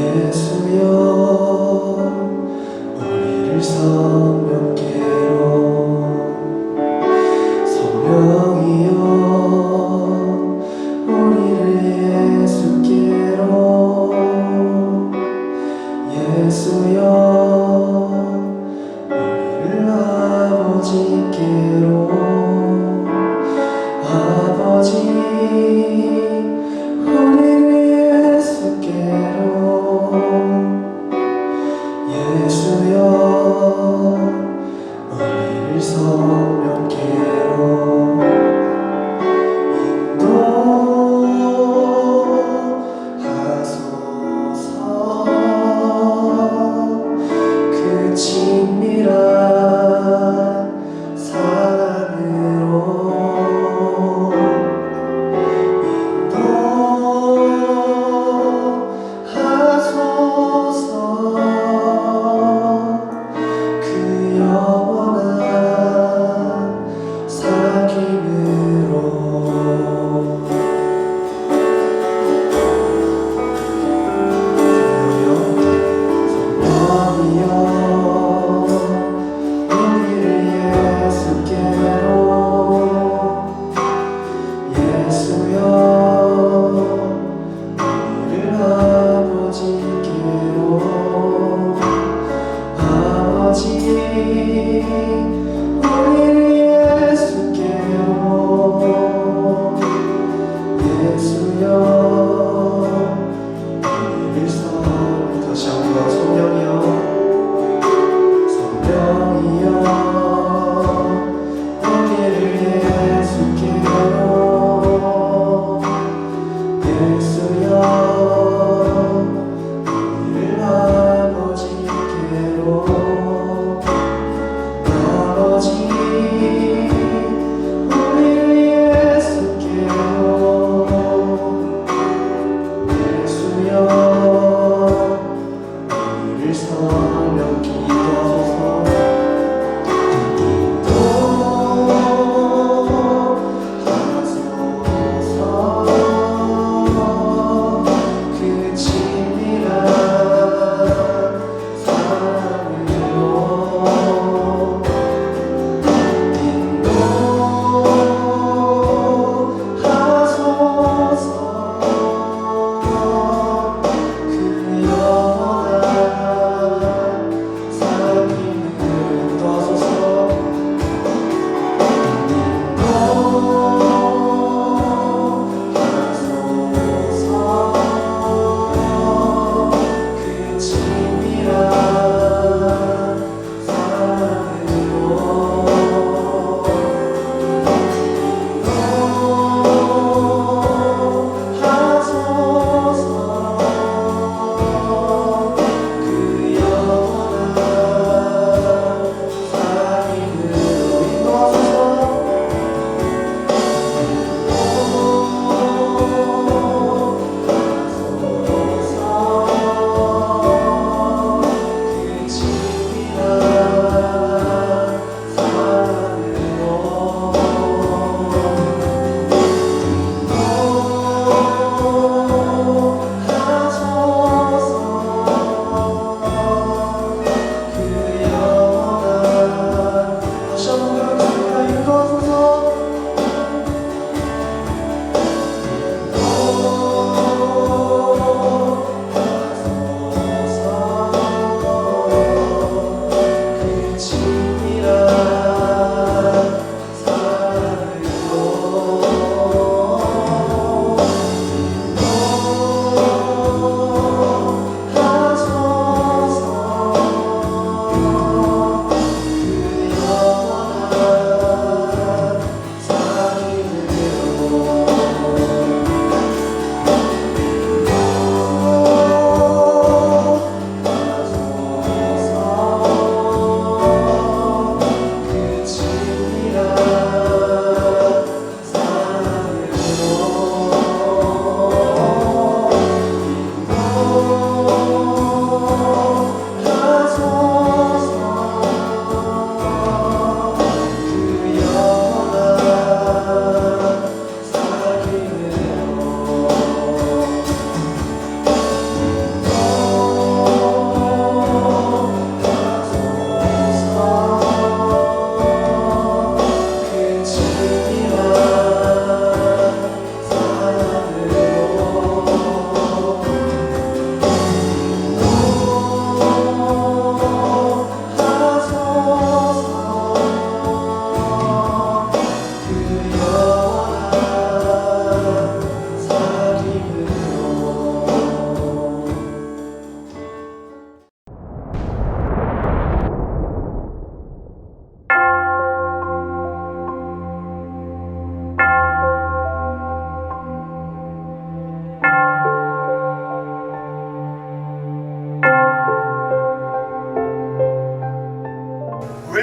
예수여 우리를 성령께로 성령이여 우리를 예수께로 예수여 우리를 아버지께로 아버지 우리를 예수께로 예수여 우리를 성령께로 인도하소서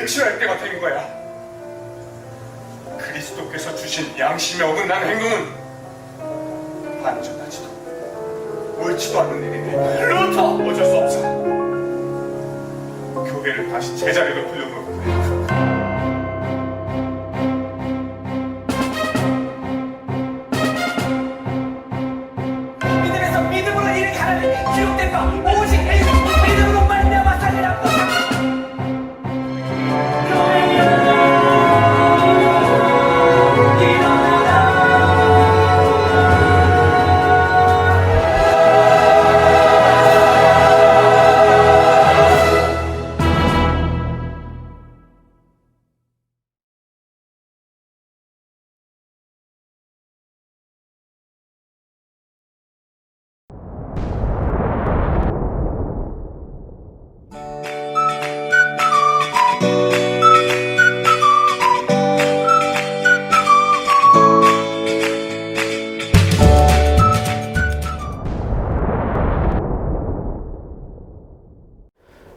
외치할 때가 된 거야. 그리스도께서 주신 양심에 어긋난 행동은 안전하지도 옳지도 않는 일인데 루터 어쩔 수 없어. 교회를 다시 제자리로 불러놓을 거야. 믿음에서 믿음으로 이르게 하나니 기록된 바 오직 예수 믿음으로 말미암아 살리라.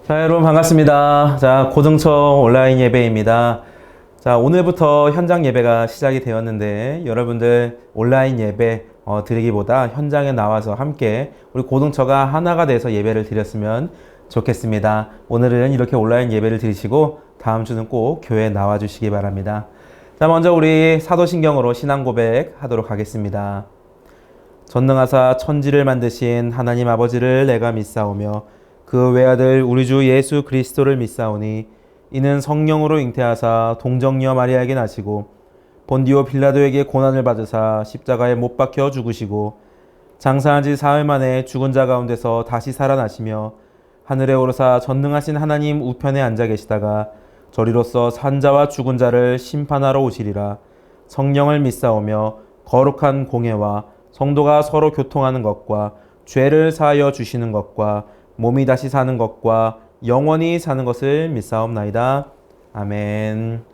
자, 여러분 반갑습니다. 자, 고등청 온라인 예배입니다. 자, 오늘부터 현장 예배가 시작이 되었는데 여러분들 온라인 예배 드리기보다 현장에 나와서 함께 우리 고등처가 하나가 돼서 예배를 드렸으면 좋겠습니다. 오늘은 이렇게 온라인 예배를 드리시고 다음 주는 꼭 교회에 나와 주시기 바랍니다. 자, 먼저 우리 사도신경으로 신앙 고백 하도록 하겠습니다. 전능하사 천지를 만드신 하나님 아버지를 내가 믿사오며 그 외아들 우리 주 예수 그리스도를 믿사오니 이는 성령으로 잉태하사 동정녀 마리아에게 나시고 본디오 빌라도에게 고난을 받으사 십자가에 못 박혀 죽으시고 장사한 지 사흘 만에 죽은 자 가운데서 다시 살아나시며 하늘에 오르사 전능하신 하나님 우편에 앉아 계시다가 저리로서 산자와 죽은 자를 심판하러 오시리라. 성령을 믿사오며 거룩한 공예와 성도가 서로 교통하는 것과 죄를 사하여 주시는 것과 몸이 다시 사는 것과 영원히 사는 것을 믿사옵나이다. 아멘.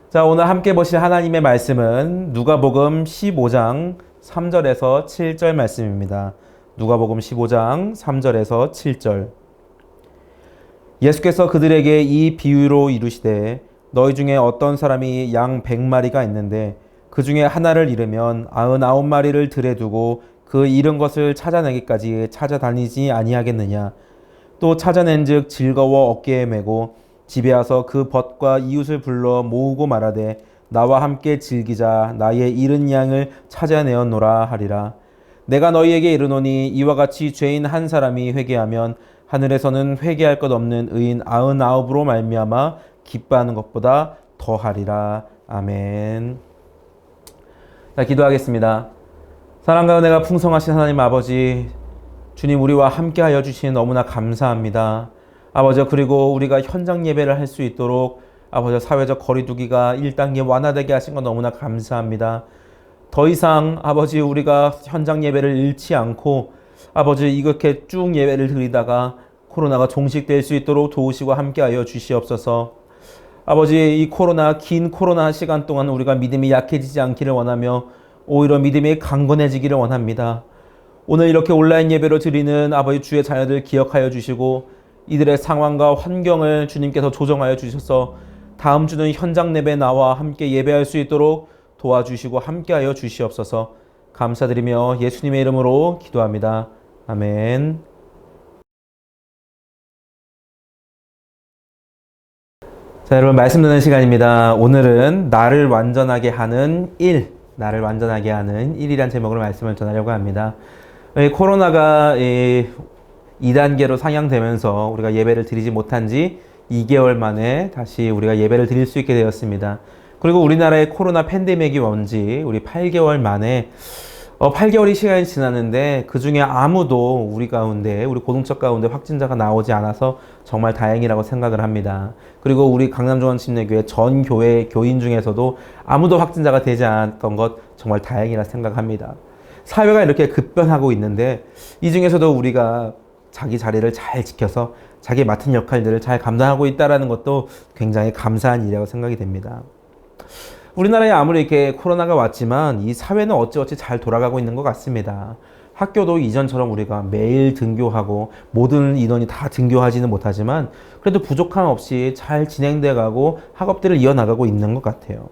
자, 오늘 함께 보실 하나님의 말씀은 누가복음 15장 3절에서 7절 말씀입니다. 누가복음 15장 3절에서 7절. 예수께서 그들에게 이 비유로 이르시되 너희 중에 어떤 사람이 양 100마리가 있는데 그 중에 하나를 잃으면 99마리를 들에 두고 그 잃은 것을 찾아내기까지 찾아다니지 아니하겠느냐. 또 찾아낸즉 즐거워 어깨에 메고 집에 와서 그 벗과 이웃을 불러 모으고 말하되 나와 함께 즐기자. 나의 잃은 양을 찾아내었노라 하리라. 내가 너희에게 이르노니 이와 같이 죄인 한 사람이 회개하면 하늘에서는 회개할 것 없는 의인 99으로 말미암아 기뻐하는 것보다 더하리라. 아멘. 자, 기도하겠습니다. 사랑과 은혜가 풍성하신 하나님 아버지, 주님 우리와 함께하여 주시니 너무나 감사합니다. 아버지, 그리고 우리가 현장 예배를 할 수 있도록 아버지 사회적 거리두기가 1단계 완화되게 하신 건 너무나 감사합니다. 더 이상 아버지 우리가 현장 예배를 잃지 않고 아버지 이렇게 쭉 예배를 드리다가 코로나가 종식될 수 있도록 도우시고 함께하여 주시옵소서. 아버지, 이 긴 코로나 시간 동안 우리가 믿음이 약해지지 않기를 원하며 오히려 믿음이 강건해지기를 원합니다. 오늘 이렇게 온라인 예배로 드리는 아버지 주의 자녀들 기억하여 주시고 이들의 상황과 환경을 주님께서 조정하여 주셔서 다음 주는 현장 예배에 나와 함께 예배할 수 있도록 도와주시고 함께하여 주시옵소서. 감사드리며 예수님의 이름으로 기도합니다. 아멘. 자, 여러분 말씀 듣는 시간입니다. 오늘은 나를 완전하게 하는 나를 완전하게 하는 일이란 제목으로 말씀을 전하려고 합니다. 코로나가 2단계로 상향되면서 우리가 예배를 드리지 못한 지 2개월 만에 다시 우리가 예배를 드릴 수 있게 되었습니다. 그리고 우리나라의 코로나 팬데믹이 온 지 우리 8개월 만에 8개월이 시간이 지났는데 그 중에 아무도 우리 고등처 가운데 확진자가 나오지 않아서 정말 다행이라고 생각을 합니다. 그리고 우리 강남중앙침례교회 전 교회 교인 중에서도 아무도 확진자가 되지 않았던 것 정말 다행이라 생각합니다. 사회가 이렇게 급변하고 있는데 이 중에서도 우리가 자기 자리를 잘 지켜서 자기 맡은 역할들을 잘 감당하고 있다는 것도 굉장히 감사한 일이라고 생각이 됩니다. 우리나라에 아무리 이렇게 코로나가 왔지만 이 사회는 어찌어찌 잘 돌아가고 있는 것 같습니다. 학교도 이전처럼 우리가 매일 등교하고 모든 인원이 다 등교하지는 못하지만 그래도 부족함 없이 잘 진행돼 가고 학업들을 이어나가고 있는 것 같아요.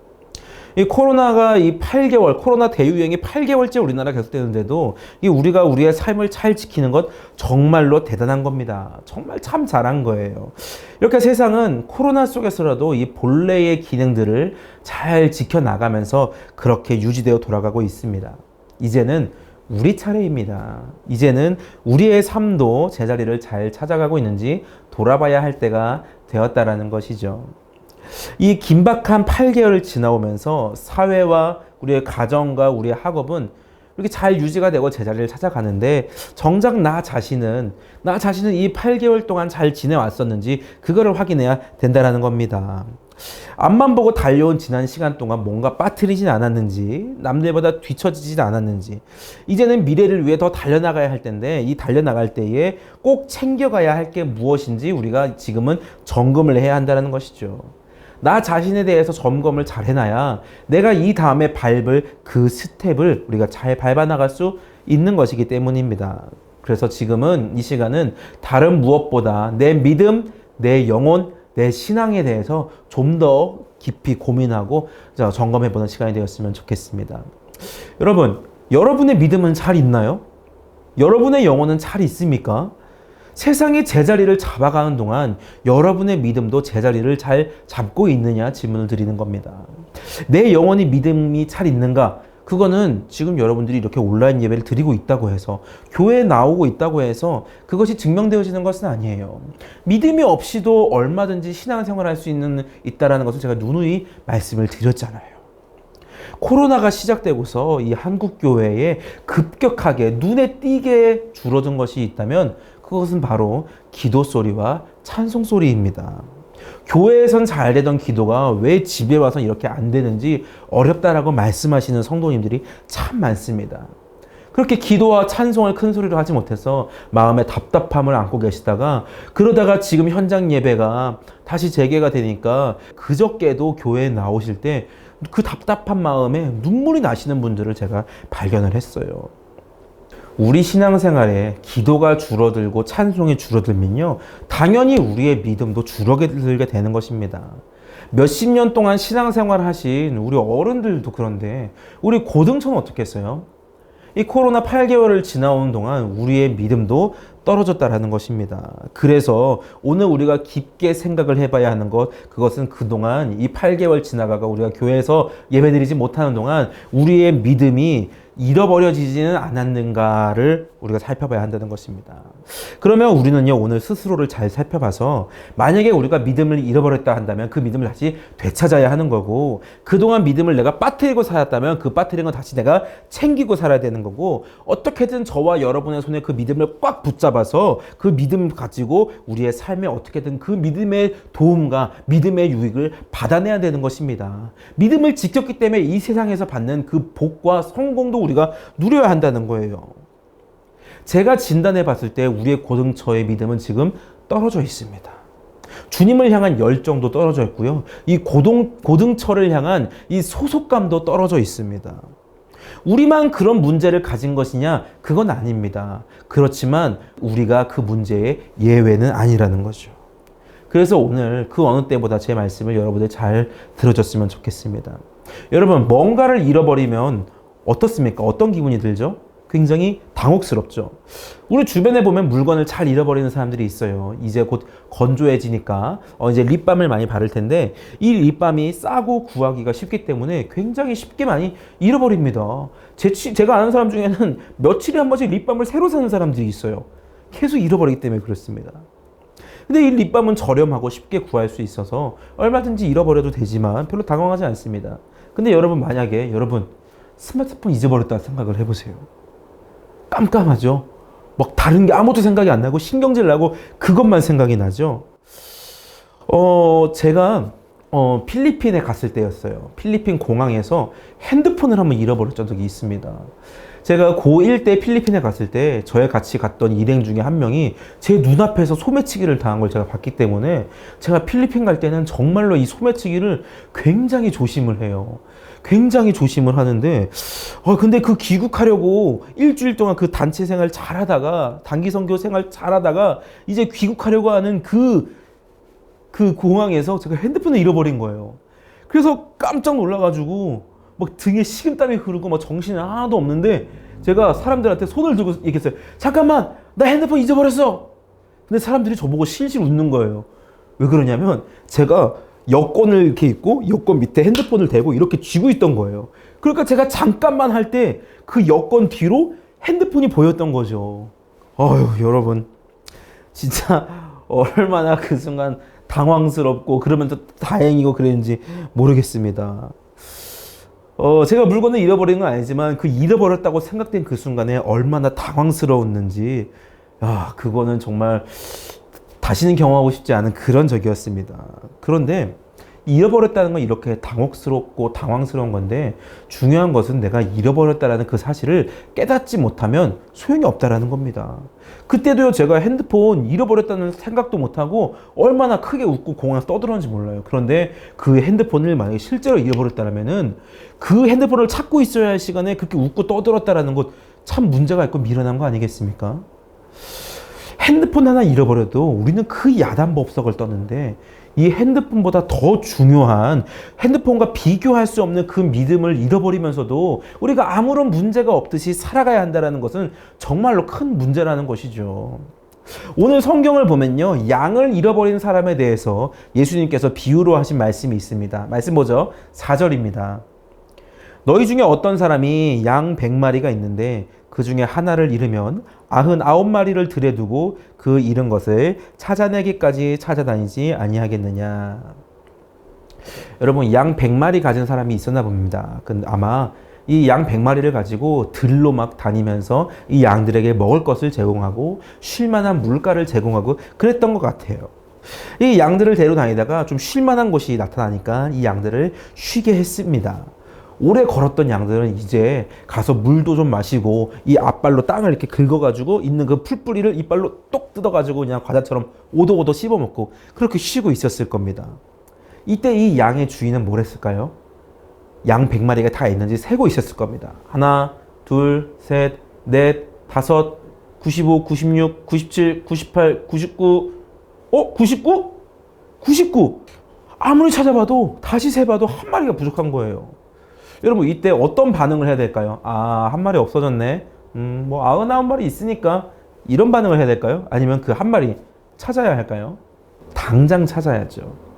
이 코로나가 이 8개월, 코로나 대유행이 8개월째 우리나라 계속되는데도 이 우리가 우리의 삶을 잘 지키는 것 정말로 대단한 겁니다. 정말 참 잘한 거예요. 이렇게 세상은 코로나 속에서라도 이 본래의 기능들을 잘 지켜나가면서 그렇게 유지되어 돌아가고 있습니다. 이제는 우리 차례입니다. 이제는 우리의 삶도 제자리를 잘 찾아가고 있는지 돌아봐야 할 때가 되었다라는 것이죠. 이 긴박한 8개월을 지나오면서 사회와 우리의 가정과 우리의 학업은 이렇게 잘 유지가 되고 제자리를 찾아가는데 정작 나 자신은 이 8개월 동안 잘 지내왔었는지 그거를 확인해야 된다는 겁니다. 앞만 보고 달려온 지난 시간 동안 뭔가 빠뜨리진 않았는지 남들보다 뒤처지진 않았는지 이제는 미래를 위해 더 달려나가야 할 텐데 이 달려나갈 때에 꼭 챙겨가야 할 게 무엇인지 우리가 지금은 점검을 해야 한다는 것이죠. 나 자신에 대해서 점검을 잘 해놔야 내가 이 다음에 밟을 그 스텝을 우리가 잘 밟아나갈 수 있는 것이기 때문입니다. 그래서 지금은 이 시간은 다른 무엇보다 내 믿음, 내 영혼, 내 신앙에 대해서 좀 더 깊이 고민하고 점검해보는 시간이 되었으면 좋겠습니다. 여러분, 여러분의 믿음은 잘 있나요? 여러분의 영혼은 잘 있습니까? 세상이 제자리를 잡아가는 동안 여러분의 믿음도 제자리를 잘 잡고 있느냐 질문을 드리는 겁니다. 내 영혼이 믿음이 잘 있는가? 그거는 지금 여러분들이 이렇게 온라인 예배를 드리고 있다고 해서 교회에 나오고 있다고 해서 그것이 증명되어지는 것은 아니에요. 믿음이 없이도 얼마든지 신앙생활을 할 수 있다는 것을 제가 누누이 말씀을 드렸잖아요. 코로나가 시작되고서 이 한국 교회에 급격하게 눈에 띄게 줄어든 것이 있다면 그것은 바로 기도 소리와 찬송 소리입니다. 교회에선 잘 되던 기도가 왜 집에 와서 이렇게 안 되는지 어렵다라고 말씀하시는 성도님들이 참 많습니다. 그렇게 기도와 찬송을 큰 소리로 하지 못해서 마음에 답답함을 안고 계시다가 그러다가 지금 현장 예배가 다시 재개가 되니까 그저께도 교회에 나오실 때 그 답답한 마음에 눈물이 나시는 분들을 제가 발견을 했어요. 우리 신앙생활에 기도가 줄어들고 찬송이 줄어들면요, 당연히 우리의 믿음도 줄어들게 되는 것입니다. 몇십 년 동안 신앙생활 하신 우리 어른들도 그런데 우리 고등처는 어떻겠어요? 이 코로나 8개월을 지나오는 동안 우리의 믿음도 떨어졌다라는 것입니다. 그래서 오늘 우리가 깊게 생각을 해봐야 하는 것, 그것은 그동안 이 8개월 지나가가 우리가 교회에서 예배드리지 못하는 동안 우리의 믿음이 잃어버려지지는 않았는가를 우리가 살펴봐야 한다는 것입니다. 그러면 우리는요, 오늘 스스로를 잘 살펴봐서 만약에 우리가 믿음을 잃어버렸다 한다면 그 믿음을 다시 되찾아야 하는 거고, 그동안 믿음을 내가 빠뜨리고 살았다면 그 빠뜨린 건 다시 내가 챙기고 살아야 되는 거고, 어떻게든 저와 여러분의 손에 그 믿음을 꽉 붙잡아서 그 믿음 가지고 우리의 삶에 어떻게든 그 믿음의 도움과 믿음의 유익을 받아내야 되는 것입니다. 믿음을 지켰기 때문에 이 세상에서 받는 그 복과 성공도 우리가 누려야 한다는 거예요. 제가 진단해 봤을 때 우리의 고등처의 믿음은 지금 떨어져 있습니다. 주님을 향한 열정도 떨어져 있고요. 이 고등처를 향한 이 소속감도 떨어져 있습니다. 우리만 그런 문제를 가진 것이냐? 그건 아닙니다. 그렇지만 우리가 그 문제의 예외는 아니라는 거죠. 그래서 오늘 그 어느 때보다 제 말씀을 여러분들 잘 들어줬으면 좋겠습니다. 여러분, 뭔가를 잃어버리면 어떻습니까? 어떤 기분이 들죠? 굉장히 당혹스럽죠. 우리 주변에 보면 물건을 잘 잃어버리는 사람들이 있어요. 이제 곧 건조해지니까 이제 립밤을 많이 바를 텐데 이 립밤이 싸고 구하기가 쉽기 때문에 굉장히 쉽게 많이 잃어버립니다. 제가 아는 사람 중에는 며칠에 한 번씩 립밤을 새로 사는 사람들이 있어요. 계속 잃어버리기 때문에 그렇습니다. 근데 이 립밤은 저렴하고 쉽게 구할 수 있어서 얼마든지 잃어버려도 되지만 별로 당황하지 않습니다. 근데 여러분, 만약에 여러분 스마트폰 잊어버렸다 생각을 해보세요. 깜깜하죠? 막 다른 게 아무것도 생각이 안 나고 신경질 나고 그것만 생각이 나죠? 제가 필리핀에 갔을 때였어요. 필리핀 공항에서 핸드폰을 한번 잃어버렸던 적이 있습니다. 제가 고1 때 필리핀에 갔을 때 저에 같이 갔던 일행 중에 한 명이 제 눈앞에서 소매치기를 당한 걸 제가 봤기 때문에 제가 필리핀 갈 때는 정말로 이 소매치기를 굉장히 조심을 해요. 굉장히 조심을 하는데, 근데 그 귀국하려고 일주일 동안 그 단체 생활 잘하다가, 단기 선교 생활 잘하다가, 이제 귀국하려고 하는 그 공항에서 제가 핸드폰을 잃어버린 거예요. 그래서 깜짝 놀라가지고, 막 등에 식은땀이 흐르고, 막 정신이 하나도 없는데, 제가 사람들한테 손을 들고 얘기했어요. 잠깐만! 나 핸드폰 잊어버렸어! 근데 사람들이 저보고 실실 웃는 거예요. 왜 그러냐면, 제가 여권을 이렇게 입고 여권 밑에 핸드폰을 대고 이렇게 쥐고 있던 거예요. 그러니까 제가 잠깐만 할 때 그 여권 뒤로 핸드폰이 보였던 거죠. 여러분 진짜 얼마나 그 순간 당황스럽고 그러면서 다행이고 그랬는지 모르겠습니다. 제가 물건을 잃어버린 건 아니지만 그 잃어버렸다고 생각된 그 순간에 얼마나 당황스러웠는지, 그거는 정말 다시는 경험하고 싶지 않은 그런 적이었습니다. 그런데 잃어버렸다는 건 이렇게 당혹스럽고 당황스러운 건데, 중요한 것은 내가 잃어버렸다는 그 사실을 깨닫지 못하면 소용이 없다는 겁니다. 그때도요, 제가 핸드폰 잃어버렸다는 생각도 못하고 얼마나 크게 웃고 공항에서 떠들었는지 몰라요. 그런데 그 핸드폰을 만약에 실제로 잃어버렸다면은 그 핸드폰을 찾고 있어야 할 시간에 그렇게 웃고 떠들었다는 것, 참 문제가 있고 미련한 거 아니겠습니까? 핸드폰 하나 잃어버려도 우리는 그 야단법석을 떠는데, 이 핸드폰보다 더 중요한, 핸드폰과 비교할 수 없는 그 믿음을 잃어버리면서도 우리가 아무런 문제가 없듯이 살아가야 한다는 것은 정말로 큰 문제라는 것이죠. 오늘 성경을 보면요, 양을 잃어버린 사람에 대해서 예수님께서 비유로 하신 말씀이 있습니다. 말씀 보죠. 4절입니다. 너희 중에 어떤 사람이 양 100마리가 있는데 그 중에 하나를 잃으면 99마리를 들여 두고 그 잃은 것을 찾아내기까지 찾아다니지 아니하겠느냐. 여러분, 양 100마리 가진 사람이 있었나 봅니다. 근데 아마 이 양 100마리를 가지고 들로 막 다니면서 이 양들에게 먹을 것을 제공하고 쉴만한 물가를 제공하고 그랬던 것 같아요. 이 양들을 데리고 다니다가 좀 쉴만한 곳이 나타나니까 이 양들을 쉬게 했습니다. 오래 걸었던 양들은 이제 가서 물도 좀 마시고 이 앞발로 땅을 이렇게 긁어가지고 있는 그 풀뿌리를 이빨로 똑 뜯어가지고 그냥 과자처럼 오도오도 씹어먹고 그렇게 쉬고 있었을 겁니다. 이때 이 양의 주인은 뭘 했을까요? 양 100마리가 다 있는지 세고 있었을 겁니다. 하나, 둘, 셋, 넷, 다섯, 95, 96, 97, 98, 99, 99? 99! 아무리 찾아봐도 다시 세봐도 한 마리가 부족한 거예요. 여러분, 이때 어떤 반응을 해야 될까요? 한 마리 없어졌네. 99마리 있으니까 이런 반응을 해야 될까요? 아니면 그 한 마리 찾아야 할까요? 당장 찾아야죠.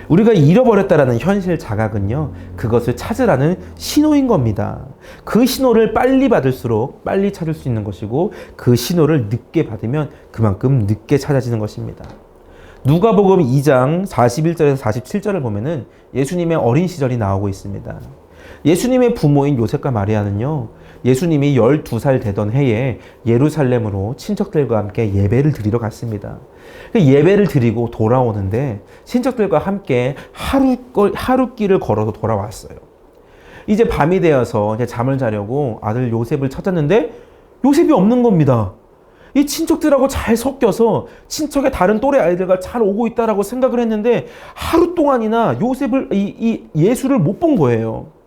우리가 잃어버렸다라는 현실 자각은요, 그것을 찾으라는 신호인 겁니다. 그 신호를 빨리 받을수록 빨리 찾을 수 있는 것이고, 그 신호를 늦게 받으면 그만큼 늦게 찾아지는 것입니다. 누가복음 2장 41절에서 47절을 보면은 예수님의 어린 시절이 나오고 있습니다. 예수님의 부모인 요셉과 마리아는요, 예수님이 12살 되던 해에 예루살렘으로 친척들과 함께 예배를 드리러 갔습니다. 예배를 드리고 돌아오는데 친척들과 함께 하루길을 걸어서 돌아왔어요. 이제 밤이 되어서 이제 잠을 자려고 아들 요셉을 찾았는데 요셉이 없는 겁니다. 이 친척들하고 잘 섞여서 친척의 다른 또래 아이들과 잘 오고 있다라고 생각을 했는데 하루 동안이나 요셉을 예수를 못 본 거예요.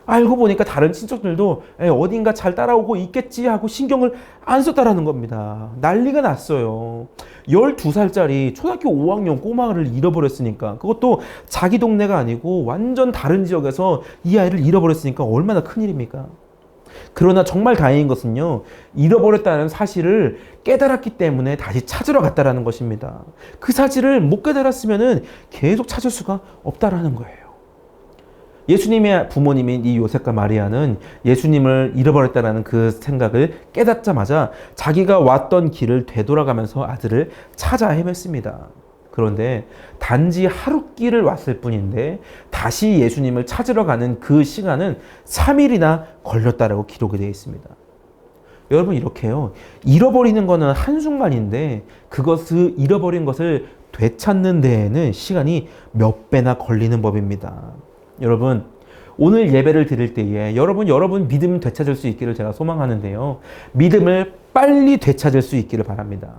알고 보니까 다른 친척들도 어딘가 잘 따라오고 있겠지 하고 신경을 안 썼다라는 겁니다. 난리가 났어요. 12살짜리 초등학교 5학년 꼬마를 잃어버렸으니까, 그것도 자기 동네가 아니고 완전 다른 지역에서 이 아이를 잃어버렸으니까 얼마나 큰일입니까? 그러나 정말 다행인 것은요, 잃어버렸다는 사실을 깨달았기 때문에 다시 찾으러 갔다라는 것입니다. 그 사실을 못 깨달았으면 계속 찾을 수가 없다라는 거예요. 예수님의 부모님인 이 요셉과 마리아는 예수님을 잃어버렸다는 그 생각을 깨닫자마자 자기가 왔던 길을 되돌아가면서 아들을 찾아 헤맸습니다. 그런데 단지 하루길을 왔을 뿐인데 다시 예수님을 찾으러 가는 그 시간은 3일이나 걸렸다라고 기록이 되어 있습니다. 여러분, 이렇게요, 잃어버리는 거는 한순간인데 그것을 잃어버린 것을 되찾는 데에는 시간이 몇 배나 걸리는 법입니다. 여러분, 오늘 예배를 드릴 때에 여러분 믿음 되찾을 수 있기를 제가 소망하는데요. 믿음을 빨리 되찾을 수 있기를 바랍니다.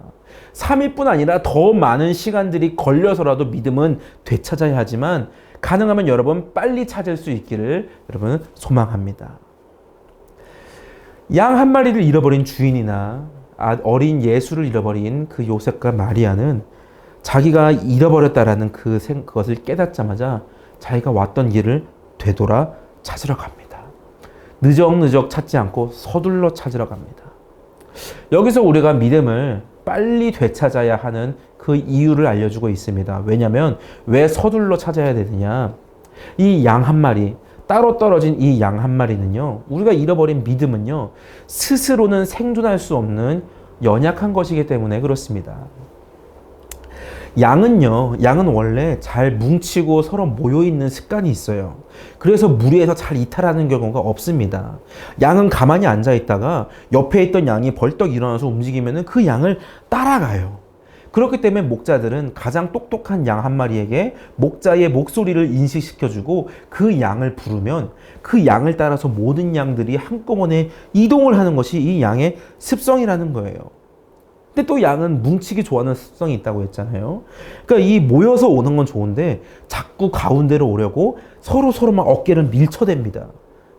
3일뿐 아니라 더 많은 시간들이 걸려서라도 믿음은 되찾아야 하지만 가능하면 여러분 빨리 찾을 수 있기를 여러분 소망합니다. 양 한 마리를 잃어버린 주인이나 어린 예수를 잃어버린 그 요셉과 마리아는 자기가 잃어버렸다라는 그것을 깨닫자마자 자기가 왔던 길을 되돌아 찾으러 갑니다. 느적느적 찾지 않고 서둘러 찾으러 갑니다. 여기서 우리가 믿음을 빨리 되찾아야 하는 그 이유를 알려주고 있습니다. 왜냐하면 왜 서둘러 찾아야 되느냐? 이 양 한 마리, 따로 떨어진 이 양 한 마리는요, 우리가 잃어버린 믿음은요, 스스로는 생존할 수 없는 연약한 것이기 때문에 그렇습니다. 양은 원래 잘 뭉치고 서로 모여있는 습관이 있어요. 그래서 무리에서 잘 이탈하는 경우가 없습니다. 양은 가만히 앉아있다가 옆에 있던 양이 벌떡 일어나서 움직이면 그 양을 따라가요. 그렇기 때문에 목자들은 가장 똑똑한 양 한 마리에게 목자의 목소리를 인식시켜주고 그 양을 부르면 그 양을 따라서 모든 양들이 한꺼번에 이동을 하는 것이 이 양의 습성이라는 거예요. 근데 또 양은 뭉치기 좋아하는 습성이 있다고 했잖아요. 그러니까 이 모여서 오는 건 좋은데 자꾸 가운데로 오려고 서로 막 어깨를 밀쳐댑니다.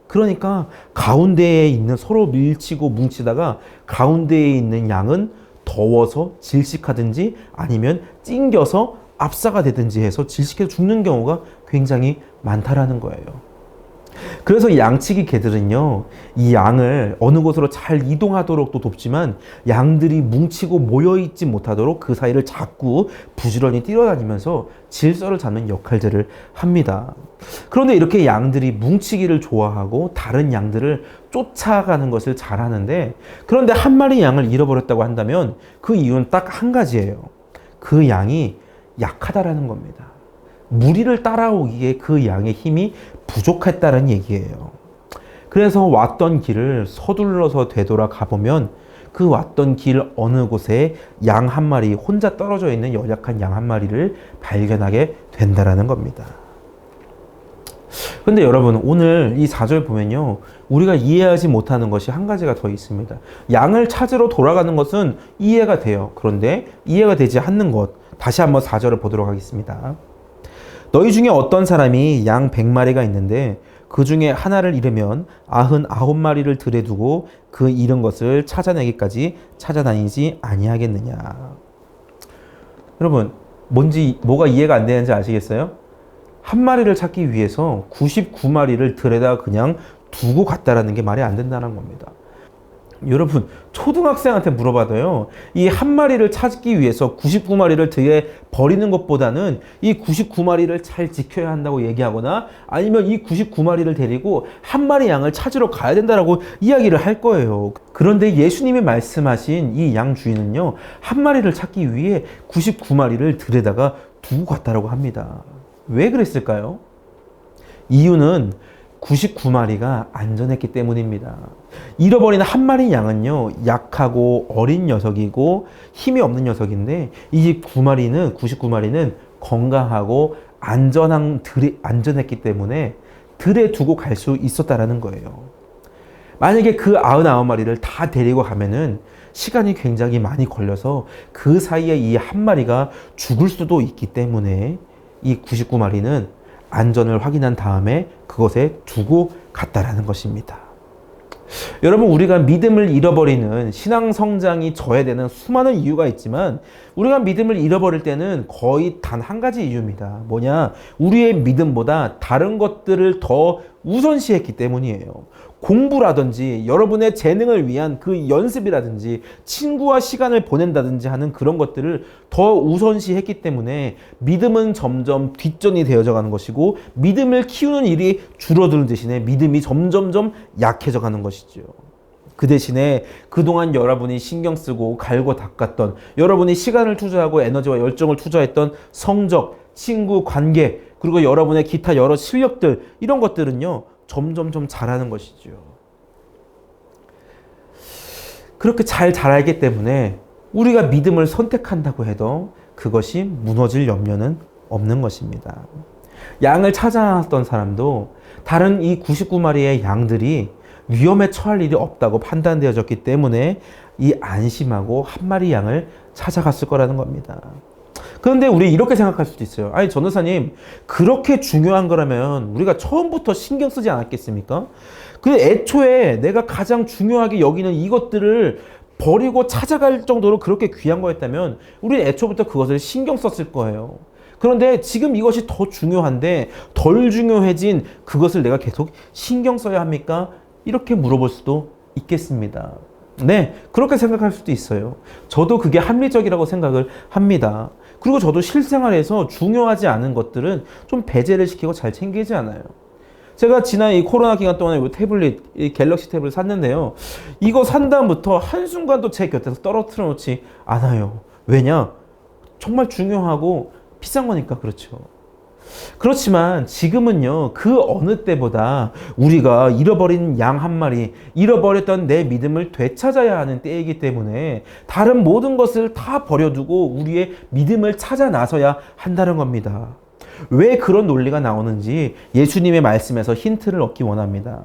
그러니까 가운데에 있는 서로 밀치고 뭉치다가 가운데에 있는 양은 더워서 질식하든지 아니면 찡겨서 압사가 되든지 해서 질식해서 죽는 경우가 굉장히 많다라는 거예요. 그래서 양치기 개들은요, 이 양을 어느 곳으로 잘 이동하도록 또 돕지만 양들이 뭉치고 모여있지 못하도록 그 사이를 자꾸 부지런히 뛰어다니면서 질서를 잡는 역할들을 합니다. 그런데 이렇게 양들이 뭉치기를 좋아하고 다른 양들을 쫓아가는 것을 잘하는데, 그런데 한 마리 양을 잃어버렸다고 한다면 그 이유는 딱 한 가지예요. 그 양이 약하다라는 겁니다. 무리를 따라오기에 그 양의 힘이 부족했다는 얘기예요. 그래서 왔던 길을 서둘러서 되돌아 가보면 그 왔던 길 어느 곳에 양 한 마리, 혼자 떨어져 있는 연약한 양 한 마리를 발견하게 된다라는 겁니다. 근데 여러분, 오늘 이 4절 보면요, 우리가 이해하지 못하는 것이 한 가지가 더 있습니다. 양을 찾으러 돌아가는 것은 이해가 돼요. 그런데 이해가 되지 않는 것, 다시 한번 4절을 보도록 하겠습니다. 너희 중에 어떤 사람이 양 100마리가 있는데 그 중에 하나를 잃으면 99마리를 들에 두고 그 잃은 것을 찾아내기까지 찾아다니지 아니하겠느냐. 여러분, 뭐가 이해가 안 되는지 아시겠어요? 한 마리를 찾기 위해서 99마리를 들에다 그냥 두고 갔다라는 게 말이 안 된다는 겁니다. 여러분, 초등학생한테 물어봐도요, 이 한 마리를 찾기 위해서 99마리를 등에 버리는 것보다는 이 99마리를 잘 지켜야 한다고 얘기하거나 아니면 이 99마리를 데리고 한 마리 양을 찾으러 가야 된다라고 이야기를 할 거예요. 그런데 예수님이 말씀하신 이 양 주인은요, 한 마리를 찾기 위해 99마리를 들에다가 두고 갔다라고 합니다. 왜 그랬을까요? 이유는 99마리가 안전했기 때문입니다. 잃어버린 한 마리 양은요, 약하고 어린 녀석이고 힘이 없는 녀석인데 이 99마리는 건강하고 안전했기 때문에 들에 두고 갈 수 있었다라는 거예요. 만약에 그 99마리를 다 데리고 가면은 시간이 굉장히 많이 걸려서 그 사이에 이 한 마리가 죽을 수도 있기 때문에 이 99마리는 안전을 확인한 다음에 그것에 두고 갔다라는 것입니다. 여러분, 우리가 믿음을 잃어버리는 신앙 성장이 저해되는 수많은 이유가 있지만 우리가 믿음을 잃어버릴 때는 거의 단 한 가지 이유입니다. 뭐냐? 우리의 믿음보다 다른 것들을 더 우선시했기 때문이에요. 공부라든지 여러분의 재능을 위한 그 연습이라든지 친구와 시간을 보낸다든지 하는 그런 것들을 더 우선시했기 때문에 믿음은 점점 뒷전이 되어져 가는 것이고 믿음을 키우는 일이 줄어드는 대신에 믿음이 점점점 약해져 가는 것이죠. 그 대신에 그동안 여러분이 신경 쓰고 갈고 닦았던, 여러분이 시간을 투자하고 에너지와 열정을 투자했던 성적, 친구, 관계, 그리고 여러분의 기타 여러 실력들, 이런 것들은요, 점점점 잘하는 것이죠. 그렇게 잘 자라기 때문에 우리가 믿음을 선택한다고 해도 그것이 무너질 염려는 없는 것입니다. 양을 찾아 나섰던 사람도 다른 이 99마리의 양들이 위험에 처할 일이 없다고 판단되어졌기 때문에 이 안심하고 한 마리 양을 찾아갔을 거라는 겁니다. 그런데 우리 이렇게 생각할 수도 있어요. 아니 전도사님, 그렇게 중요한 거라면 우리가 처음부터 신경 쓰지 않았겠습니까? 그 애초에 내가 가장 중요하게 여기는 이것들을 버리고 찾아갈 정도로 그렇게 귀한 거였다면 우리는 애초부터 그것을 신경 썼을 거예요. 그런데 지금 이것이 더 중요한데 덜 중요해진 그것을 내가 계속 신경 써야 합니까? 이렇게 물어볼 수도 있겠습니다. 네, 그렇게 생각할 수도 있어요. 저도 그게 합리적이라고 생각을 합니다. 그리고 저도 실생활에서 중요하지 않은 것들은 좀 배제를 시키고 잘 챙기지 않아요. 제가 지난 이 코로나 기간 동안에 이 태블릿, 이 갤럭시 태블릿 샀는데요. 이거 산 다음부터 한순간도 제 곁에서 떨어뜨려 놓지 않아요. 왜냐? 정말 중요하고 비싼 거니까 그렇죠. 그렇지만 지금은요, 그 어느 때보다 우리가 잃어버린 양 한 마리, 잃어버렸던 내 믿음을 되찾아야 하는 때이기 때문에 다른 모든 것을 다 버려두고 우리의 믿음을 찾아 나서야 한다는 겁니다. 왜 그런 논리가 나오는지 예수님의 말씀에서 힌트를 얻기 원합니다.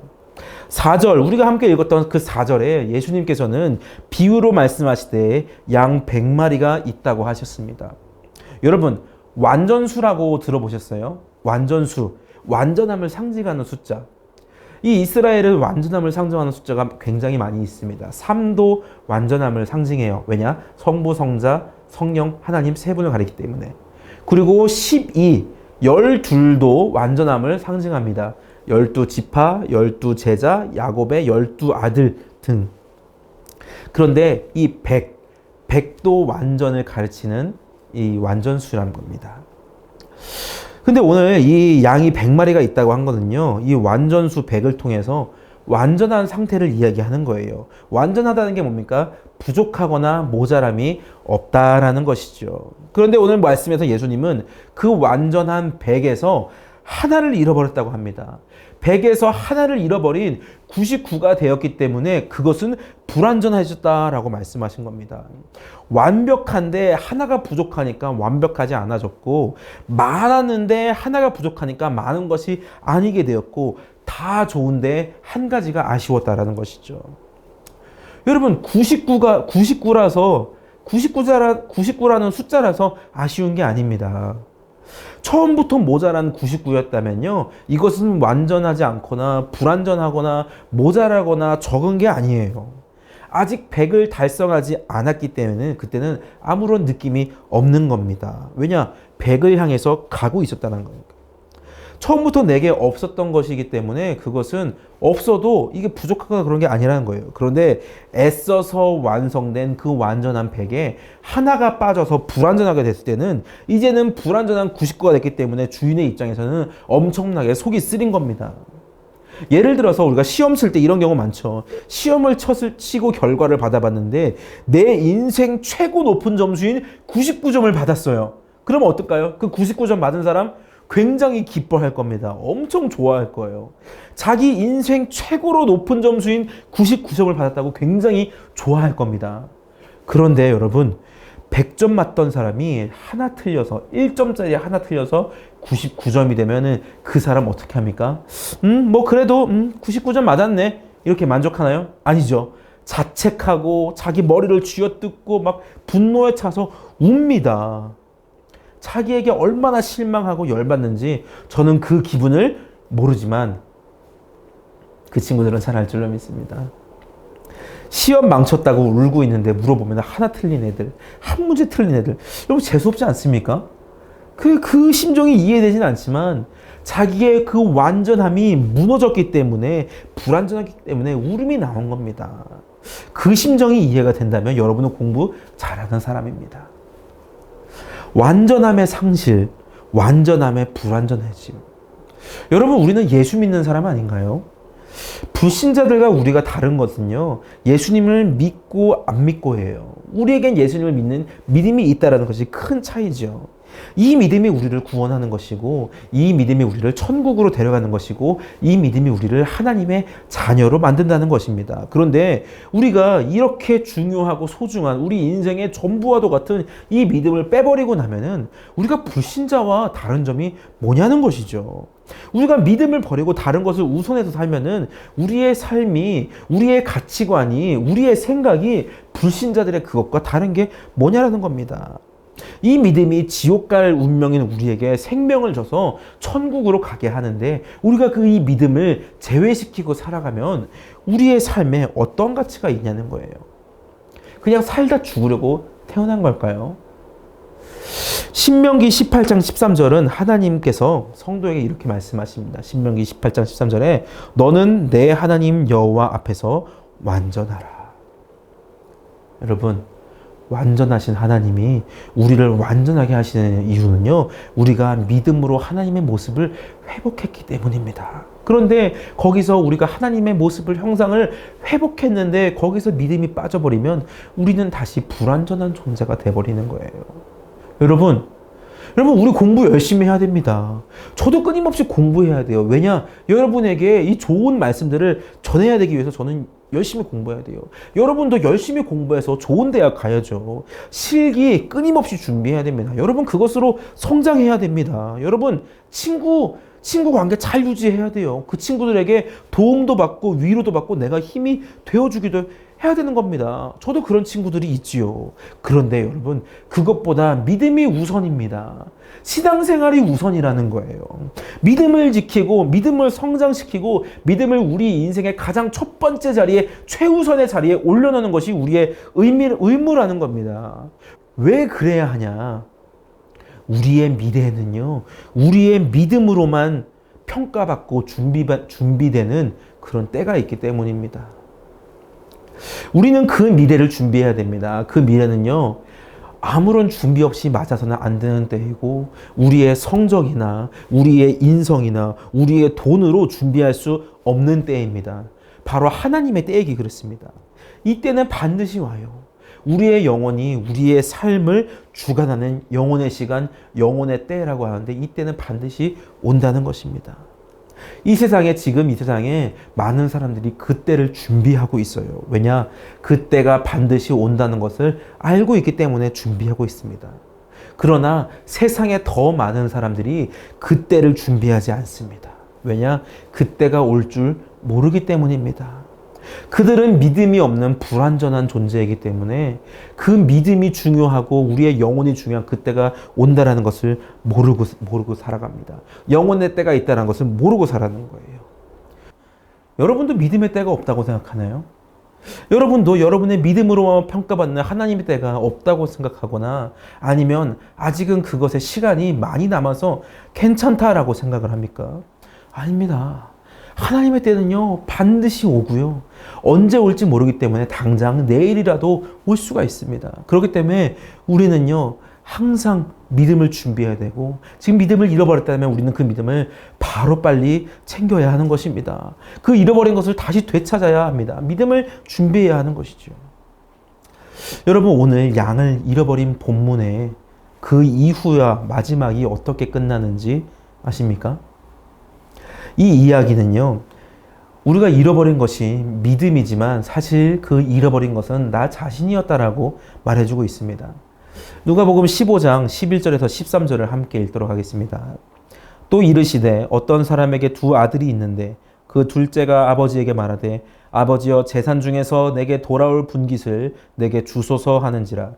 4절, 우리가 함께 읽었던 그 4절에 예수님께서는 비유로 말씀하시되 양 100마리가 있다고 하셨습니다. 여러분, 완전수라고 들어보셨어요? 완전수, 완전함을 상징하는 숫자. 이 이스라엘은 완전함을 상징하는 숫자가 굉장히 많이 있습니다. 3도 완전함을 상징해요. 왜냐? 성부, 성자, 성령, 하나님 세 분을 가리기 때문에. 그리고 12, 12도 완전함을 상징합니다. 12지파, 12제자, 야곱의 12아들 등. 그런데 이 100도 완전을 가르치는 이 완전수라는 겁니다. 근데 오늘 이 양이 100마리가 있다고 한 거는요, 이 완전수 100을 통해서 완전한 상태를 이야기하는 거예요. 완전하다는 게 뭡니까? 부족하거나 모자람이 없다라는 것이죠. 그런데 오늘 말씀에서 예수님은 그 완전한 100에서 하나를 잃어버렸다고 합니다. 100에서 하나를 잃어버린 99가 되었기 때문에 그것은 불완전해졌다라고 말씀하신 겁니다. 완벽한데 하나가 부족하니까 완벽하지 않아졌고, 많았는데 하나가 부족하니까 많은 것이 아니게 되었고, 다 좋은데 한 가지가 아쉬웠다라는 것이죠. 여러분, 99라는 숫자라서 아쉬운 게 아닙니다. 처음부터 모자란 99였다면요, 이것은 완전하지 않거나 불완전하거나 모자라거나 적은 게 아니에요. 아직 100을 달성하지 않았기 때문에 그때는 아무런 느낌이 없는 겁니다. 왜냐? 100을 향해서 가고 있었다는 거니까. 처음부터 내게 없었던 것이기 때문에 그것은 없어도 이게 부족하거나 그런 게 아니라는 거예요. 그런데 애써서 완성된 그 완전한 100에 하나가 빠져서 불완전하게 됐을 때는 이제는 불완전한 99가 됐기 때문에 주인의 입장에서는 엄청나게 속이 쓰린 겁니다. 예를 들어서 우리가 시험 칠 때 이런 경우 많죠. 시험을 치고 결과를 받아봤는데 내 인생 최고 높은 점수인 99점을 받았어요. 그럼 어떨까요? 그 99점 받은 사람 굉장히 기뻐할 겁니다. 엄청 좋아할 거예요. 자기 인생 최고로 높은 점수인 99점을 받았다고 굉장히 좋아할 겁니다. 그런데 여러분, 100점 맞던 사람이 하나 틀려서 1점짜리 하나 틀려서 99점이 되면은 그 사람 어떻게 합니까? 뭐 그래도 99점 맞았네, 이렇게 만족하나요? 아니죠. 자책하고 자기 머리를 쥐어뜯고 막 분노에 차서 웁니다. 자기에게 얼마나 실망하고 열받는지 저는 그 기분을 모르지만 그 친구들은 잘 알 줄로 믿습니다. 시험 망쳤다고 울고 있는데 물어보면 하나 틀린 애들, 한 문제 틀린 애들, 여러분 재수없지 않습니까? 그 심정이 이해되진 않지만 자기의 그 완전함이 무너졌기 때문에, 불완전하기 때문에 울음이 나온 겁니다. 그 심정이 이해가 된다면 여러분은 공부 잘하는 사람입니다. 완전함의 상실, 완전함의 불완전해짐. 여러분, 우리는 예수 믿는 사람 아닌가요? 불신자들과 우리가 다른 것은요, 예수님을 믿고 안 믿고예요. 우리에겐 예수님을 믿는 믿음이 있다는 것이 큰 차이죠. 이 믿음이 우리를 구원하는 것이고, 이 믿음이 우리를 천국으로 데려가는 것이고, 이 믿음이 우리를 하나님의 자녀로 만든다는 것입니다. 그런데 우리가 이렇게 중요하고 소중한 우리 인생의 전부와도 같은 이 믿음을 빼버리고 나면은 우리가 불신자와 다른 점이 뭐냐는 것이죠. 우리가 믿음을 버리고 다른 것을 우선해서 살면은 우리의 삶이, 우리의 가치관이, 우리의 생각이 불신자들의 그것과 다른 게 뭐냐라는 겁니다. 이 믿음이 지옥 갈 운명인 우리에게 생명을 줘서 천국으로 가게 하는데, 우리가 그 이 믿음을 제외시키고 살아가면 우리의 삶에 어떤 가치가 있냐는 거예요. 그냥 살다 죽으려고 태어난 걸까요? 신명기 18장 13절은 하나님께서 성도에게 이렇게 말씀하십니다. 신명기 18장 13절에 너는 내 하나님 여호와 앞에서 완전하라. 여러분, 완전하신 하나님이 우리를 완전하게 하시는 이유는요, 우리가 믿음으로 하나님의 모습을 회복했기 때문입니다. 그런데 거기서 우리가 하나님의 모습을, 형상을 회복했는데 거기서 믿음이 빠져버리면 우리는 다시 불완전한 존재가 돼버리는 거예요. 여러분, 우리 공부 열심히 해야 됩니다. 저도 끊임없이 공부해야 돼요. 왜냐? 여러분에게 이 좋은 말씀들을 전해야 되기 위해서 저는 열심히 공부해야 돼요. 여러분도 열심히 공부해서 좋은 대학 가야죠. 실기 끊임없이 준비해야 됩니다. 여러분, 그것으로 성장해야 됩니다. 여러분, 친구 관계 잘 유지해야 돼요. 그 친구들에게 도움도 받고 위로도 받고 내가 힘이 되어주기도 해야 되는 겁니다. 저도 그런 친구들이 있지요. 그런데 여러분, 그것보다 믿음이 우선입니다. 신앙생활이 우선이라는 거예요. 믿음을 지키고 믿음을 성장시키고 믿음을 우리 인생의 가장 첫 번째 자리에, 최우선의 자리에 올려놓는 것이 우리의 의무라는 겁니다. 왜 그래야 하냐? 우리의 미래는요, 우리의 믿음으로만 평가받고 준비되는 그런 때가 있기 때문입니다. 우리는 그 미래를 준비해야 됩니다. 그 미래는요, 아무런 준비 없이 맞아서는 안 되는 때이고, 우리의 성적이나 우리의 인성이나 우리의 돈으로 준비할 수 없는 때입니다. 바로 하나님의 때이기 그렇습니다. 이때는 반드시 와요. 우리의 영혼이 우리의 삶을 주관하는 영혼의 시간, 영혼의 때라고 하는데, 이때는 반드시 온다는 것입니다. 이 세상에 많은 사람들이 그때를 준비하고 있어요. 왜냐? 그때가 반드시 온다는 것을 알고 있기 때문에 준비하고 있습니다. 그러나 세상에 더 많은 사람들이 그때를 준비하지 않습니다. 왜냐? 그때가 올 줄 모르기 때문입니다. 그들은 믿음이 없는 불완전한 존재이기 때문에 그 믿음이 중요하고 우리의 영혼이 중요한 그때가 온다라는 것을 모르고 살아갑니다. 영혼의 때가 있다는 것을 모르고 살아가는 거예요. 여러분도 믿음의 때가 없다고 생각하나요? 여러분도 여러분의 믿음으로 평가받는 하나님의 때가 없다고 생각하거나, 아니면 아직은 그것에 시간이 많이 남아서 괜찮다라고 생각을 합니까? 아닙니다. 하나님의 때는요, 반드시 오고요. 언제 올지 모르기 때문에 당장 내일이라도 올 수가 있습니다. 그렇기 때문에 우리는요, 항상 믿음을 준비해야 되고, 지금 믿음을 잃어버렸다면 우리는 그 믿음을 바로 빨리 챙겨야 하는 것입니다. 그 잃어버린 것을 다시 되찾아야 합니다. 믿음을 준비해야 하는 것이죠. 여러분, 오늘 양을 잃어버린 본문에 그 이후야 마지막이 어떻게 끝나는지 아십니까? 이 이야기는요, 우리가 잃어버린 것이 믿음이지만 사실 그 잃어버린 것은 나 자신이었다라고 말해주고 있습니다. 누가복음 15장 11절에서 13절을 함께 읽도록 하겠습니다. 또 이르시되 어떤 사람에게 두 아들이 있는데 그 둘째가 아버지에게 말하되 아버지여 재산 중에서 내게 돌아올 분깃을 내게 주소서 하는지라.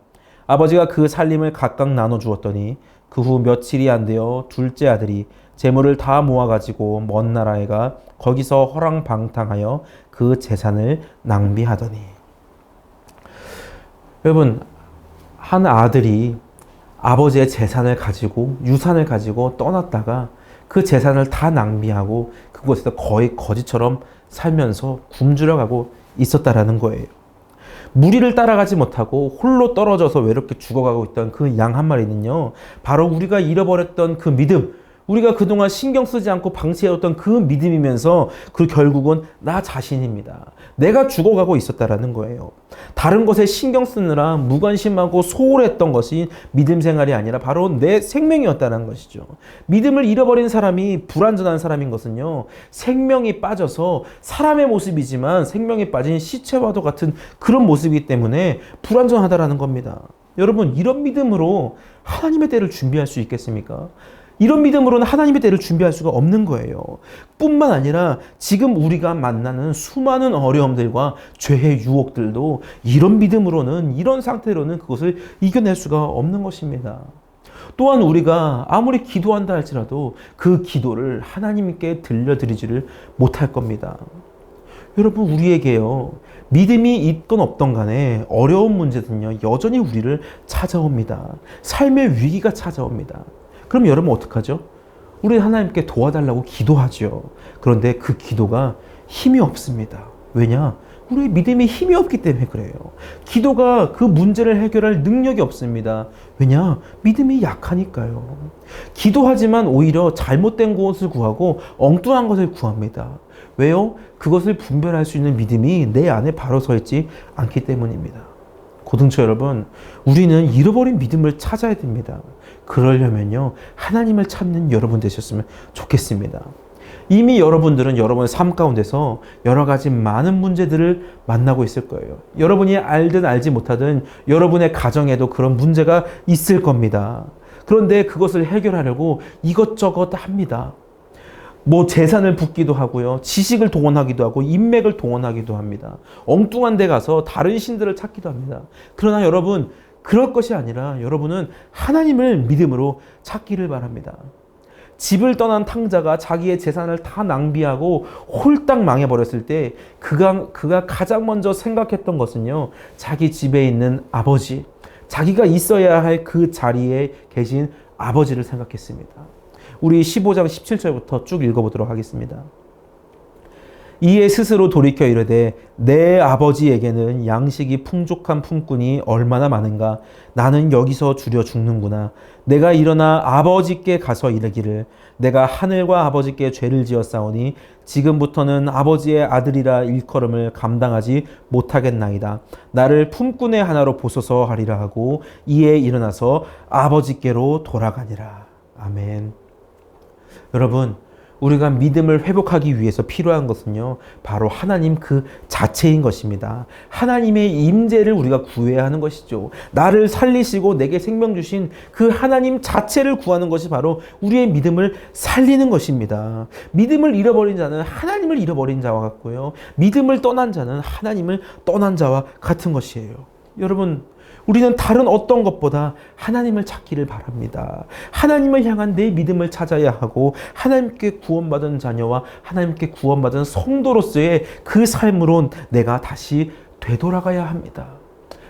아버지가 그 살림을 각각 나눠 주었더니 그 후 며칠이 안 되어 둘째 아들이 재물을 다 모아가지고 먼 나라에 가 거기서 허랑방탕하여 그 재산을 낭비하더니. 여러분, 한 아들이 아버지의 재산을 가지고, 유산을 가지고 떠났다가 그 재산을 다 낭비하고 그곳에서 거의 거지처럼 살면서 굶주려가고 있었다라는 거예요. 무리를 따라가지 못하고 홀로 떨어져서 외롭게 죽어가고 있던 그 양 한 마리는요, 바로 우리가 잃어버렸던 그 믿음, 우리가 그동안 신경 쓰지 않고 방치해왔던 그 믿음이면서 그 결국은 나 자신입니다. 내가 죽어가고 있었다라는 거예요. 다른 것에 신경 쓰느라 무관심하고 소홀했던 것이 믿음 생활이 아니라 바로 내 생명이었다는 것이죠. 믿음을 잃어버린 사람이 불완전한 사람인 것은요, 생명이 빠져서 사람의 모습이지만 생명이 빠진 시체와도 같은 그런 모습이기 때문에 불완전하다라는 겁니다. 여러분, 이런 믿음으로 하나님의 때를 준비할 수 있겠습니까? 이런 믿음으로는 하나님의 때를 준비할 수가 없는 거예요. 뿐만 아니라 지금 우리가 만나는 수많은 어려움들과 죄의 유혹들도 이런 믿음으로는, 이런 상태로는 그것을 이겨낼 수가 없는 것입니다. 또한 우리가 아무리 기도한다 할지라도 그 기도를 하나님께 들려드리지를 못할 겁니다. 여러분, 우리에게요, 믿음이 있건 없던 간에 어려운 문제는요, 여전히 우리를 찾아옵니다. 삶의 위기가 찾아옵니다. 그럼 여러분 어떡하죠? 우리 하나님께 도와달라고 기도하죠. 그런데 그 기도가 힘이 없습니다. 왜냐? 우리의 믿음이 힘이 없기 때문에 그래요. 기도가 그 문제를 해결할 능력이 없습니다. 왜냐? 믿음이 약하니까요. 기도하지만 오히려 잘못된 것을 구하고 엉뚱한 것을 구합니다. 왜요? 그것을 분별할 수 있는 믿음이 내 안에 바로 서 있지 않기 때문입니다. 고등처 여러분, 우리는 잃어버린 믿음을 찾아야 됩니다. 그러려면요, 하나님을 찾는 여러분 되셨으면 좋겠습니다. 이미 여러분들은 여러분의 삶 가운데서 여러 가지 많은 문제들을 만나고 있을 거예요. 여러분이 알든 알지 못하든 여러분의 가정에도 그런 문제가 있을 겁니다. 그런데 그것을 해결하려고 이것저것 합니다. 뭐 재산을 붓기도 하고요, 지식을 동원하기도 하고 인맥을 동원하기도 합니다. 엉뚱한 데 가서 다른 신들을 찾기도 합니다. 그러나 여러분, 그럴 것이 아니라 여러분은 하나님을 믿음으로 찾기를 바랍니다. 집을 떠난 탕자가 자기의 재산을 다 낭비하고 홀딱 망해버렸을 때 그가 가장 먼저 생각했던 것은요, 자기 집에 있는 아버지, 자기가 있어야 할 그 자리에 계신 아버지를 생각했습니다. 우리 15장 17절부터 쭉 읽어보도록 하겠습니다. 이에 스스로 돌이켜 이르되 내 아버지에게는 양식이 풍족한 품꾼이 얼마나 많은가. 나는 여기서 주려 죽는구나. 내가 일어나 아버지께 가서 이르기를 내가 하늘과 아버지께 죄를 지었사오니 지금부터는 아버지의 아들이라 일컬음을 감당하지 못하겠나이다. 나를 품꾼의 하나로 보소서 하리라 하고 이에 일어나서 아버지께로 돌아가니라. 아멘. 여러분, 우리가 믿음을 회복하기 위해서 필요한 것은요, 바로 하나님 그 자체인 것입니다. 하나님의 임재를 우리가 구해야 하는 것이죠. 나를 살리시고 내게 생명 주신 그 하나님 자체를 구하는 것이 바로 우리의 믿음을 살리는 것입니다. 믿음을 잃어버린 자는 하나님을 잃어버린 자와 같고요, 믿음을 떠난 자는 하나님을 떠난 자와 같은 것이에요. 여러분, 우리는 다른 어떤 것보다 하나님을 찾기를 바랍니다. 하나님을 향한 내 믿음을 찾아야 하고 하나님께 구원받은 자녀와 하나님께 구원받은 성도로서의 그 삶으로 내가 다시 되돌아가야 합니다.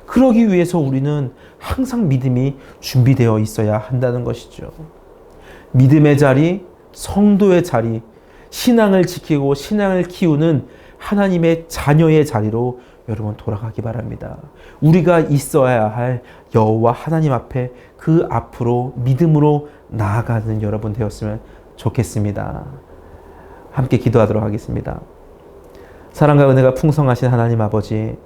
그러기 위해서 우리는 항상 믿음이 준비되어 있어야 한다는 것이죠. 믿음의 자리, 성도의 자리, 신앙을 지키고 신앙을 키우는 하나님의 자녀의 자리로 여러분 돌아가기 바랍니다. 우리가 있어야 할 여호와 하나님 앞에 그 앞으로 믿음으로 나아가는 여러분 되었으면 좋겠습니다. 함께 기도하도록 하겠습니다. 사랑과 은혜가 풍성하신 하나님 아버지,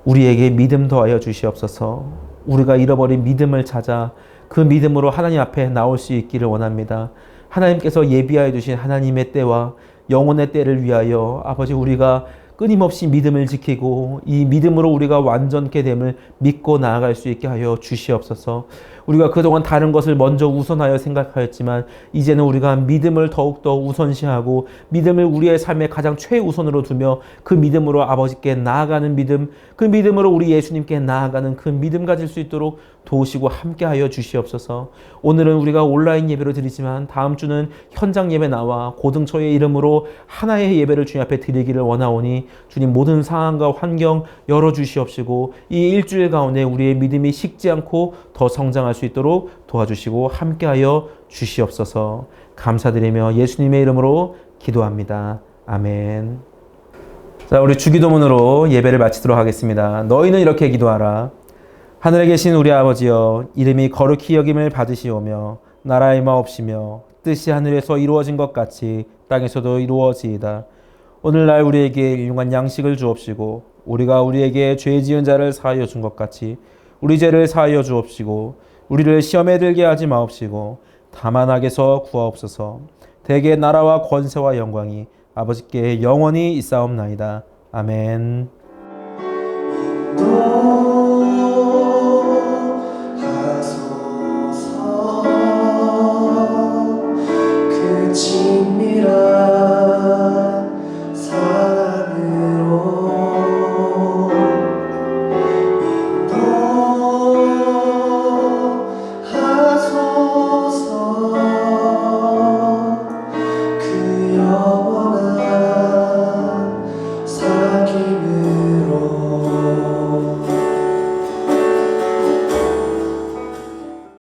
우리에게 믿음 더하여 주시옵소서. 우리가 잃어버린 믿음을 찾아 그 믿음으로 하나님 앞에 나올 수 있기를 원합니다. 하나님께서 예비하여 주신 하나님의 때와 영혼의 때를 위하여 아버지, 우리가 끊임없이 믿음을 지키고 이 믿음으로 우리가 완전케 됨을 믿고 나아갈 수 있게 하여 주시옵소서. 우리가 그동안 다른 것을 먼저 우선하여 생각하였지만 이제는 우리가 믿음을 더욱더 우선시하고 믿음을 우리의 삶의 가장 최우선으로 두며 그 믿음으로 아버지께 나아가는 믿음, 그 믿음으로 우리 예수님께 나아가는 그 믿음 가질 수 있도록 도우시고 함께하여 주시옵소서. 오늘은 우리가 온라인 예배로 드리지만 다음 주는 현장 예배 나와 고등처의 이름으로 하나의 예배를 주님 앞에 드리기를 원하오니 주님, 모든 상황과 환경 열어주시옵시고 이 일주일 가운데 우리의 믿음이 식지 않고 더 성장할 수 있도록 도와주시고 함께하여 주시옵소서. 감사드리며 예수님의 이름으로 기도합니다. 아멘. 자, 우리 주기도문으로 예배를 마치도록 하겠습니다. 너희는 이렇게 기도하라. 하늘에 계신 우리 아버지여, 이름이 거룩히 여김을 받으시오며 나라의 마옵시며 뜻이 하늘에서 이루어진 것 같이 땅에서도 이루어지이다. 오늘날 우리에게 일용할 양식을 주옵시고 우리가 우리에게 죄 지은 자를 사하여 준 것 같이 우리 죄를 사하여 주옵시고 우리를 시험에 들게 하지 마옵시고 다만 악에서 구하옵소서. 대개 나라와 권세와 영광이 아버지께 영원히 있사옵나이다. 아멘. 너